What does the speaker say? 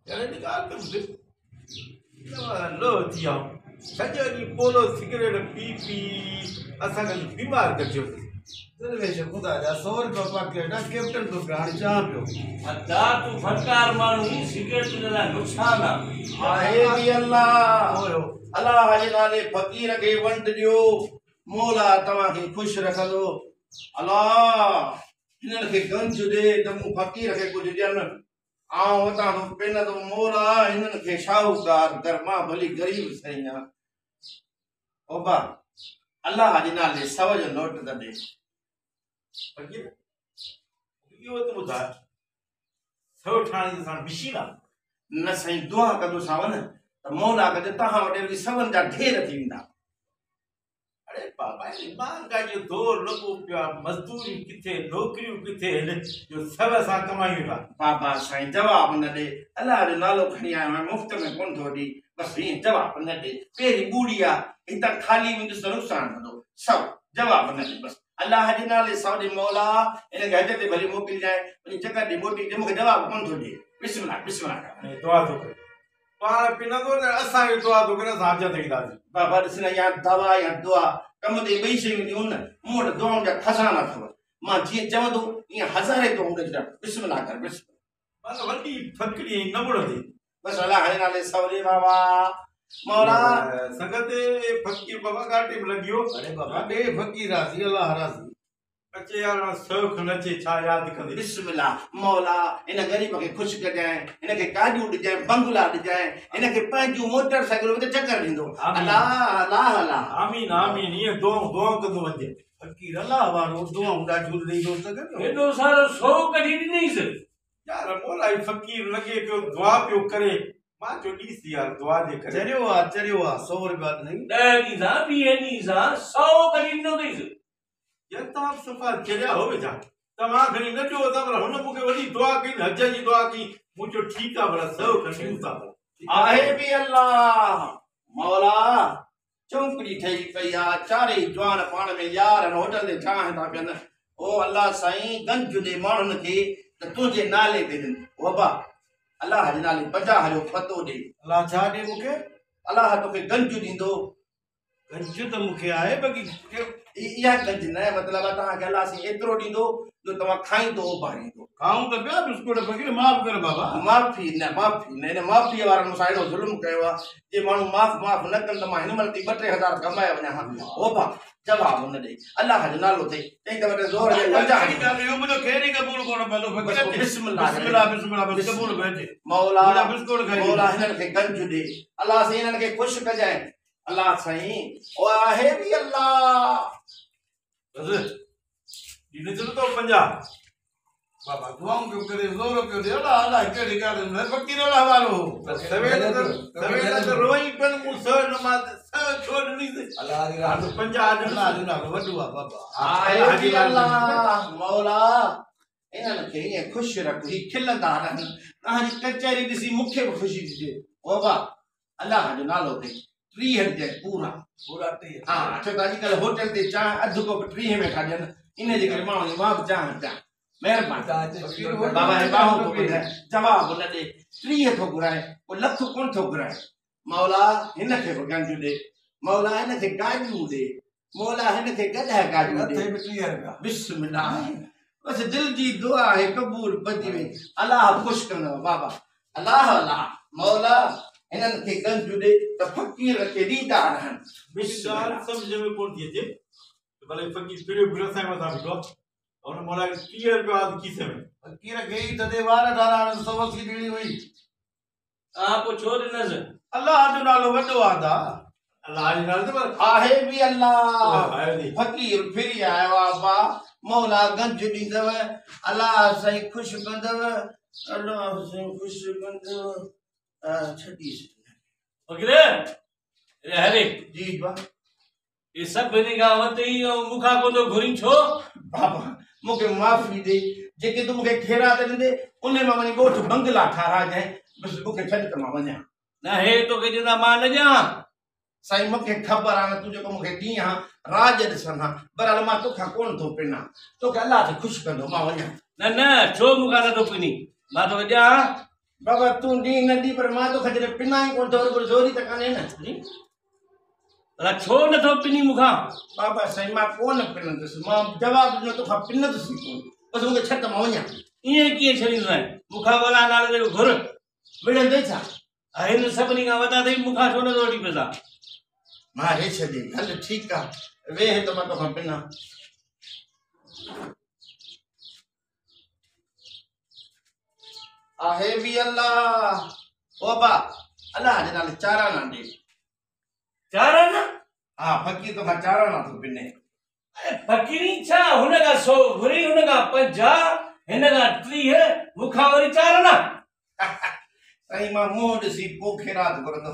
यार निकाल तुम दे लो दिया सॼो ॾींहुं पोलो सिगरेट पी पी असांखे बीमार कर छो दरवेश खुदा जा 100 रुपया पाके ना कैप्टन तो हाणे चाह पियो अदा तू फटकार माण्हू सिगरेट जा नुक़सान आहे बि अल्लाह अल्लाह जे नाले फ़कीर खे वंड ॾियो मौला तव्हांखे ख़ुशि रखंदो अल्लाह हिननि खे गंज ॾे त मूं फ़कीर खे कुझु ॾियनि आउं वतां थो पिन थो मौला हिननि खे शाहूकार कर मां भली ग़रीब सही आहियां ओबा अल्लाह जे नाले 100 जो नोट त ॾे फ़कीर इहो त ॿुधाए सौ ठाणे सां मिशीन आहे न साईं दुआ कंदोसांव न त मौला कजे तव्हां वटि वरी सवनि जा ढेर थी वेंदा अरे बाबा महांगाई जो दौर लॻो पियो आहे मज़दूरियूं किथे नौकरियूं किथे आहिनि जो सब सां कमायूं था बाबा साईं जवाब न ॾे अल्लाह जो नालो खणी आयो आहियां मुफ़्त में कोन थो ॾे बसि हीअं जवाब न ॾे पहिरीं ॿूड़ी आहे हितां ख़ाली वेंदुसि त नुक़सानु कंदो सभु जवाब न ॾे बसि अल्लाह जे नाले सां ॾे मौला हिनखे हज ते भली मोकिलिजांइ वञी जॻह ते मोटी ॾे मूंखे जवाब कोन थो ॾे बिस्मिल्लाह बिस्मिल्लाह ऐं दुआ थो करे पाण पिनंदो त असांखे दुआ थो करे असां हज ते ईंदासीं बाबा ॾिस न या दवा या दुआ कम ते ॿई शयूं ॾियूं न मूं वटि दुआउनि जा खज़ाना अथव मां जीअं चवंदो ईअं हज़ारे दुआऊं ॾेई बिस्मिल्लाह कर बिस्मिल्लाह माना वॾी फकड़ी न मुड़ंदी बसि अल्लाह जे नाले सवले बाबा मौला संगत फकीर बाबा घाटे में लॻियो अरे बाबा दे फकीर राज़ी अल्लाह राज़ी अचे यार सौख नचे छा यादि कंदी बिस्मिल्लाह मौला इन ग़रीब खे ख़ुशि कजांइ हिनखे गाॾियूं ॾिजांइ बंगला ॾिजांइ हिनखे पंहिंजूं मोटरसाइकिलूं ते चकर ॾींदो अल्लाह अल्लाह अल्लाह आमीन आमीन ईअं दुआ कंदो वञे फकीर अल्लाह वारो दुआऊं ॾाढियूं ॾेई थो सघे हेॾो सारो सौ कढी ॾिनईसि यार मौला फकीर लॻे पियो दुआ पियो करे मां चयो ॾीस यार दुआ जे करे चरियो आ 100 रुपया नहीं 10 ॾींहं सां 20 ॾींहं सां 100 कढी ॾिनो अथईसि यार तव्हां सफ़ा चरिया हो वेठा तव्हां खणी न ॾियो त भला हुन मूंखे वॾी दुआ कई हज जी दुआ कई मूं चयो ठीकु आहे भला सौ खणी था आहे बि अल्लाह मौला चौंकड़ी ठही पई आहे चारई जवान पाण में यार होटल ते चांहि था पियनि ओ अल्लाह साईं गंज ॾे माण्हुनि खे त तुंहिंजे नाले ते ॾिन वबा अल्लाह जे नाले 50 जो पतो ॾे अल्लाह छा ॾे मूंखे अल्लाह तोखे गंज ॾींदो गंज त मूंखे आहे बाक़ी इहा गंज न मतिलबु तव्हांखे अल्लाह साईं एतिरो ॾींदो जो तव्हां खाईंदो उभारींदो खाऊं त पिया बिस्कुट फकीर माफ़ कर बाबा माफ़ी न हिन माफ़ीअ वारनि मूंसां एॾो ज़ुल्म कयो आहे जे माण्हू माफ़ न कनि त मां हिन महिल 2-3 हज़ार कमाए वञा हा ओभा जवाब न ॾे अल्लाह जो नालो थिए तंहिं त वटि ज़ोर ॾे 50 इहो मुंहिंजो खेर ई क़बूल कोन पवंदो फकीर बिस्मिल्लाह बिस्मिल्लाह बिस्मिल्लाह बस क़बूल भेजे मौला बिस्कुट खाई मौला हिननि खे गंज ॾे अल्लाह साईं हिननि खे ख़ुशि कजांइ अल्लाह साईं ओ आहे बि अल्लाह बस इन चलो तो 50 बाबा दुआऊं क्यों करे जोर क्यों दे अल्लाह अल्लाह केड़ी ॻाल्हि न फकीर अल्लाह वारो सवेरे तो रोई पर मूं सौ नमाज़ सौ छोड़ नी अल्लाह दी रात 50 अल्लाह जो नालो वॾो आहे बाबा आहे बि अल्लाह मौला इन्हनि खे ईअं ख़ुशि रख ही खिलंदा रहनि तव्हांजी कचहरी ॾिसी मूंखे बि ख़ुशी थी थिए बाबा अल्लाह जो नालो थिए 30 ॾिजांइ पूरा 30 हा छो त अॼुकल्ह होटल ते चांहि अधु कोप 30 में था ॾियनि इन जे करे माण्हू मां बि चांहि पिया महिरबानी बाबा हे बाहूं थो ॿुधाए जवाब न ॾे 30 थो घुराए पोइ लख कोन थो घुराए मौला हिनखे बि गंज ॾे मौला हिनखे गाॾियूं ॾे मौला हिनखे गॾह गाॾियूं ॾे बिस्मिल्लाह बसि दिलि जी दुआ आहे क़बूल पइजी वई अल्लाह ख़ुशि कंदव बाबा अल्लाह अल्लाह मौला हिननि खे गंज ॾे त फ़कीर खे ॾींदा रहनि बिस्मिल्लाह समझ में कोन थी अचे भले फकीर फिरियो फिरो साईं मथां बीठो हुन मौला 30 रुपया खीसे में फकीर खे ई त दे वार ठारा सौ सी ॾिनी हुई पोइ छो ॾिनसि अल्लाह जो नालो वॾो आहे दा अल्लाह जे नाले ते आहे बि अल्लाह आहे नी फकीर फिरी आयो आहे बा मौला गंज ॾींदव अल्लाह साईं ख़ुशि कंदव अल्लाह साईं ख़ुशि कंदव छॾी फकीर हरे जी बा ये सब बनी का वते ही मुखा को तो घुरी छो बाबा मूंखे माफ़ी ॾे जेके तूं मूंखे खेरात ॾींदे उन मां वञी ॻोठ बंगला ठाराइजांइ बसि मूंखे छॾ त मां वञा न हे तो के जदा मां न जा साईं मूंखे ख़बर आहे न तूं जेको मूंखे ॾींहुं हा राज ॾिसण हा बहरहाल मां तोखां कोन थो पिना तोखे अलाह खे ख़ुशि कंदो मां वञा न न छो मुखा न तो पिनी मां तो जा बाबा तू डी नदी पर मां तो खजरे पिनाई कोन तो और जोरी त काने न अला छो नथो पिनी मुखा बाबा सही मां कोन पिनदस मां जवाब न तो पिनदस कोन बस मुके छत में वणा ये किए छरींदो है मुखा वाला नाले जो घुर विड़न दे छा आइन सभनी का वदा दई मुखा छो न रोटी पेसा मां हे छदे हल ठीक आ वे तो मां तो पिना आहे भी अल्लाह ओ बा अल्लाह जे नाले चारा ना दे चारा ना हां फकी तो चारा ना तो पिने फकीरी छा हुनगा 100 घुरी हुनगा 50 हिनगा 30 मुखा वरी चारा ना सही मां मोड सी पोखे रात करंदो